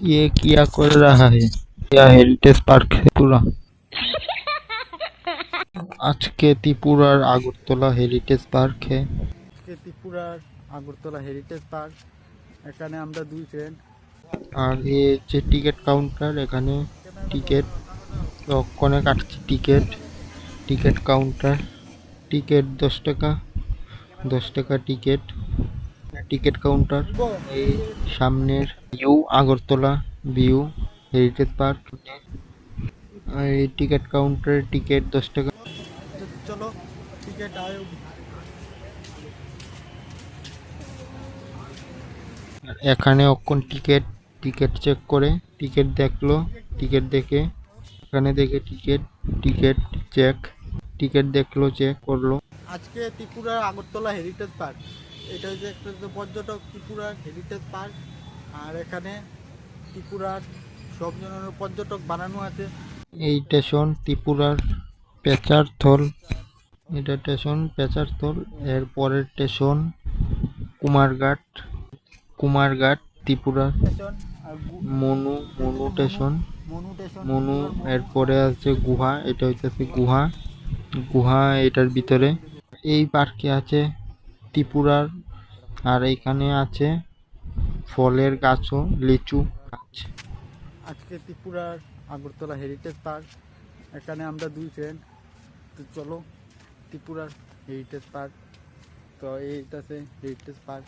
ये क्या कर रहा है? यह हेरिटेज पार्क है पूरा। আজকে ত্রিপুরার আগরতলা হেরিটেজ পার্কে ত্রিপুরার আগরতলা হেরিটেজ পার্ক। এখানে আমরা দুই ফ্রেন্ড। আর এই যে টিকিট কাউন্টার, এখানে টিকিট ওখানে কাটছি টিকিট। টিকিট কাউন্টার, টিকিট 10 টাকা, 10 টাকা টিকিট। টিকিট কাউন্টার এই সামনের view Agartala view heritage park. এই টিকিট কাউন্টারের টিকিট 10 টাকা। চলো টিকিট আয়। এখানে অক্ষণ টিকিট টিকিট চেক করে টিকিট দেখলো, টিকিট দেখে এখানে দেখে টিকিট টিকিট চেক, টিকিট দেখলো চেক করলো। আজকে ত্রিপুরার আগরতলা হেরিটেজ পার্ক, এটা হচ্ছে একটা পর্যটক ত্রিপুরার হেরিটেজ পার্ক। আর এখানে ত্রিপুরার সব ধরনের পর্যটক বানানো আছে। এই স্টেশন ত্রিপুরার পেচারথল, এটা স্টেশন পেচারথল। এর পরের স্টেশন কুমারঘাট, কুমারঘাট ত্রিপুরার। স্টেশন আর মনু মনু স্টেশন, মনু স্টেশন। মনু। এরপরে আছে গুহা, এটা হইতেছে গুহা, গুহা এটার ভিতরে। এই পার্কে আছে ত্রিপুরার, আর এখানে আছে ফলের গাছও, লিচু গাছ। আজকে ত্রিপুরার আগরতলা হেরিটেজ পার্ক, এখানে আমরা দুই ফ্রেন্ড। তো চলো ত্রিপুরার হেরিটেজ পার্ক। তো এইটাতে heritage park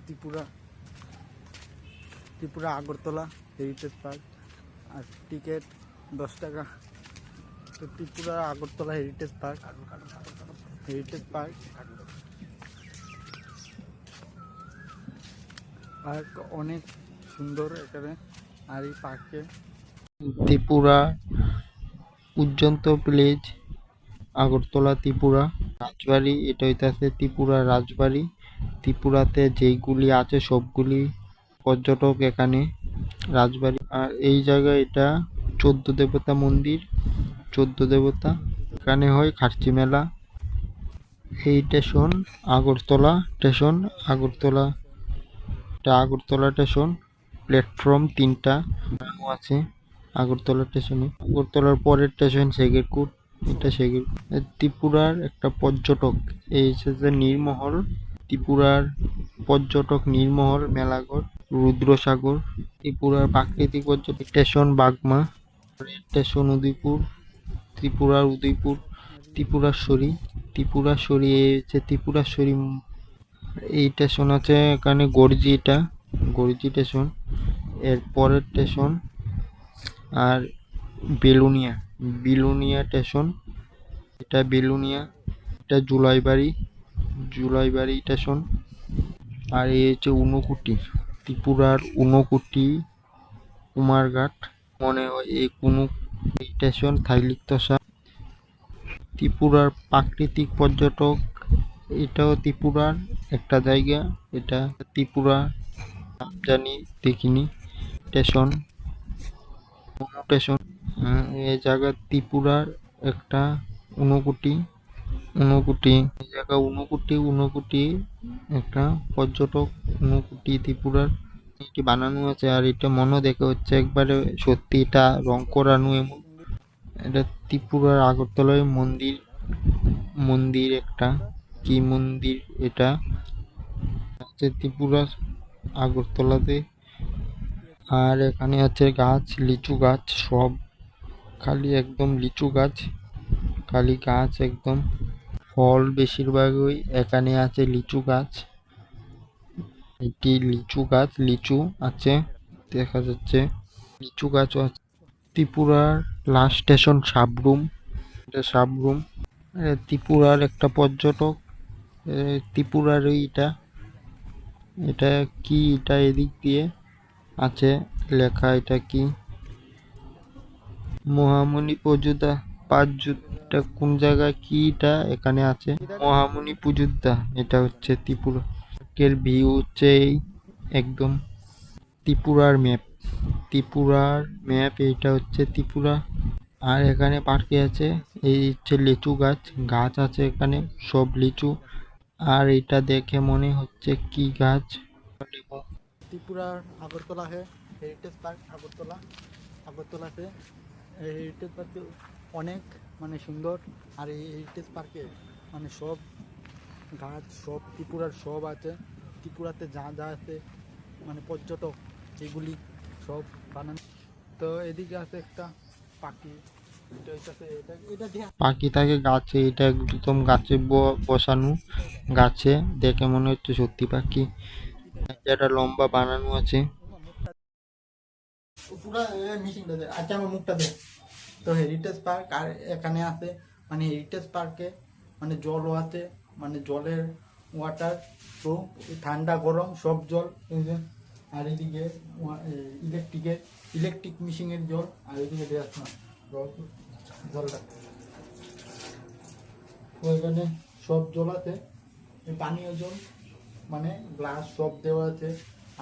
Tripura, Tripura Agartala heritage park. আর টিকিট 10 টাকা। তো Tripura Agartala heritage park, heritage park park অনেক সুন্দর এখানে। আর এই পার্কে ত্রিপুরা পর্যন্ত প্লেজ আগরতলা ত্রিপুরা রাজবাড়ি, এটা হইতাছে ত্রিপুরা রাজবাড়ি। ত্রিপুরাতে যেইগুলি আছে সবগুলি পর্যটক এখানে রাজবাড়ি। আর এই জায়গায় এটা 14 দেবতা মন্দির, 14 দেবতা। এখানে হয় খার্চি মেলা। এই স্টেশন আগরতলা স্টেশন, আগরতলা, এটা আগরতলা স্টেশন। প্ল্যাটফর্ম 3টা আছে আগরতলা স্টেশনে। আগরতলার পরের স্টেশন সেগেরকুট, এটা সেগের। ত্রিপুরার একটা পর্যটক, এই হচ্ছে নীরমহল, ত্রিপুরার পর্যটক নীরমহল মেলাঘর, রুদ্রসাগর। ত্রিপুরার প্রাকৃতিক পর্যটক স্টেশন বাগমা, স্টেশন উদয়পুর, ত্রিপুরার উদয়পুর। ত্রিপুরাশ্বরী, ত্রিপুরাশ্বরী এই হচ্ছে ত্রিপুরাশ্বরী। এই স্টেশন আছে এখানে গর্জি, এটা গর্জি স্টেশন। এর পরের স্টেশন আর বেলুনিয়া, বিলুনিয়া স্টেশন, এটা বেলুনিয়া। এটা জুলাইবাড়ি, জুলাইবাড়ি স্টেশন। আর এই হচ্ছে ঊনকোটি, ত্রিপুরার ঊনকোটি কুমারঘাট। মনে হয় এই কোনো স্টেশন থাইলিকতসা। ত্রিপুরার প্রাকৃতিক পর্যটক, এটাও ত্রিপুরার একটা জায়গা। এটা ত্রিপুরা জানি দেখিনি। স্টেশন স্টেশন এই জায়গা ত্রিপুরার একটা ঊনকোটি, ঊনকোটি এই জায়গা ঊনকোটি, ঊনকোটি একটা পর্যটক ঊনকোটি ত্রিপুরার। এটি বানানো আছে আর এটা মনে দেখে হচ্ছে একবারে সত্যি এটা রং করানো এমন। এটা ত্রিপুরার আগরতলায় মন্দির, মন্দির একটা কি মন্দির এটা হচ্ছে ত্রিপুরা আগরতলাতে। আর এখানে আছে গাছ, লিচু গাছ, সব খালি একদম লিচু গাছ, খালি গাছ একদম। ফল বেশিরভাগই এখানে আছে লিচু গাছ। এটি লিচু গাছ, লিচু আছে দেখা যাচ্ছে, লিচু গাছও আছে। ত্রিপুরার লাস্ট স্টেশন সাবরুম, এটা সাবরুম। ত্রিপুরার একটা পর্যটক, ত্রিপুরার এটা, এটা কি, এটা এদিক দিয়ে আছে লেখা, এটা কি মহামণি পুজোদা পাঁচযুদ্ধ, কোন জায়গায় কি এটা এখানে আছে মহামণি পুজোদা। এটা হচ্ছে ত্রিপুরা এর ভিউ হচ্ছে এই একদম ত্রিপুরার ম্যাপ, ত্রিপুরার ম্যাপ এইটা হচ্ছে ত্রিপুরা। আর এখানে পার্কে আছে এই হচ্ছে লিচু গাছ, গাছ আছে এখানে সব লিচু। আর এটা দেখে মনে হচ্ছে কি গাছ, ত্রিপুরার আগরতলা है হেরিটেজ পার্ক আগরতলা আগরতলাতে এই হেরিটেজ পার্কে অনেক মানে সুন্দর। আর এই হেরিটেজ পার্কে মানে সব গাছ সব ত্রিপুরার সব আছে, ত্রিপুরাতে যা যা আছে মানে পর্যটক এগুলি সব বানানো। তো এদিকে আছে একটা পাখি, এটা হইতাছে এটা এটা দেখ পাখি থাকে গাছে, এটা একদম গাছে বসানো, গাছে দেখে মনে হচ্ছে সত্যি পাখি। যেটা লম্বা বানানো আছে। পুরা মিশিংটা দে, আচ্ছা আমার মুখটা দে। তো হেরিটেজ পার্ক আর এখানে আছে মানে হেরিটেজ পার্কে মানে জলও আছে, মানে জলের ওয়াটার তো ঠান্ডা গরম সব জল এই যে। আর এদিকে ইলেকট্রিক মেশিনের জল, আর এদিকে দেখ না জলটা ওইখানে সব জল আছে, এই পানীয় জল মানে গ্লাস সব দেওয়া আছে।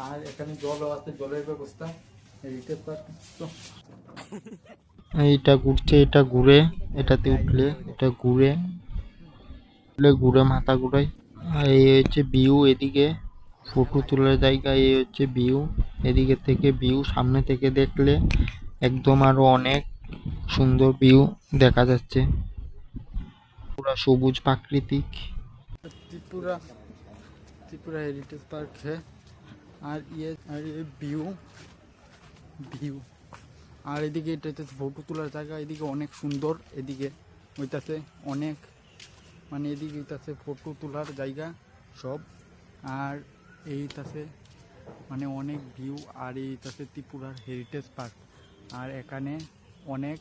আর এখানে জলও আছে, জলের ব্যবস্থা হেরিটেজ পার্ক। তো এইটা ঘুরছে, এটা ঘুরে, এটাতে উঠলে এটা ঘুরে, উঠলে ঘুরে মাথা ঘুরায়। আর এই হচ্ছে ভিউ, এদিকে ফটো তোলার জায়গা, এই হচ্ছে ভিউ। এদিকে থেকে ভিউ সামনে থেকে দেখলে একদম আরো অনেক সুন্দর ভিউ দেখা যাচ্ছে, পুরা সবুজ প্রাকৃতিক। त्रिपुरा त्रिपुरा हेरिटेज पार्क है। और ये ভিউ ভিউ আর এদিকে এটা হচ্ছে ফটো তোলার জায়গা, এদিকে অনেক সুন্দর, এদিকে ওইটাতে অনেক মানে এদিকে হইতাছে ফটো তোলার জায়গা সব। আর এইটাছে মানে অনেক ভিউ। আর এইটাছে ত্রিপুরার হেরিটেজ পার্ক। আর এখানে অনেক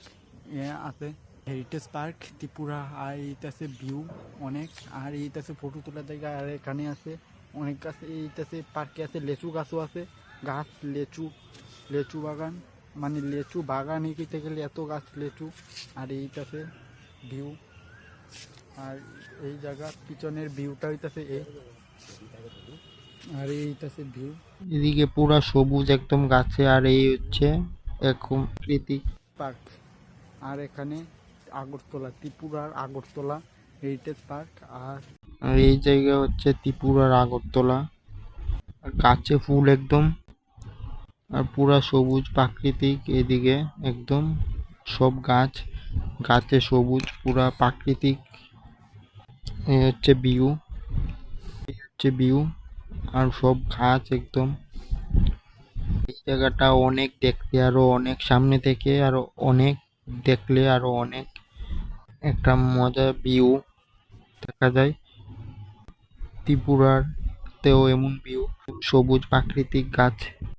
আছে হেরিটেজ পার্ক ত্রিপুরা। আর এইটাছে ভিউ অনেক। আর এইটাছে ফটো তোলার জায়গা। আর এখানে আছে অনেক গাছ, এইটাছে পার্কে আছে লেচু গাছও আছে, গাছ লেচু লেচু বাগান মানে লেচু বাগান এগিতে গেলে এত গাছ লেচু। আর এইটাছে ভিউ। আর এই জায়গা পিছনের ভিউটা হইতাছে এই, আর এইটাছে ভিউ এদিকে পুরা সবুজ একদম গাছে, আর এই হচ্ছে একদম প্রাকৃতিক। পার্ক। আর এখানে আগরতলা ত্রিপুরার আগরতলা হেরিটেজ পার্ক। আর আর এই জায়গা হচ্ছে ত্রিপুরার আগরতলা, আর গাছে ফুল একদম, আর পুরা সবুজ প্রাকৃতিক। এদিকে একদম সব গাছ, গাছে সবুজ পুরা প্রাকৃতিক। এই হচ্ছে ভিউ, হচ্ছে ভিউ, আর সব গাছ একদম। এই জায়গাটা অনেক দেখতে, আরো অনেক সামনে থেকে আরো অনেক দেখলে আরো অনেক একটা মজা ভিউ দেখা যায়। ত্রিপুরার তেও এমন ভিউ, সবুজ প্রাকৃতিক গাছ।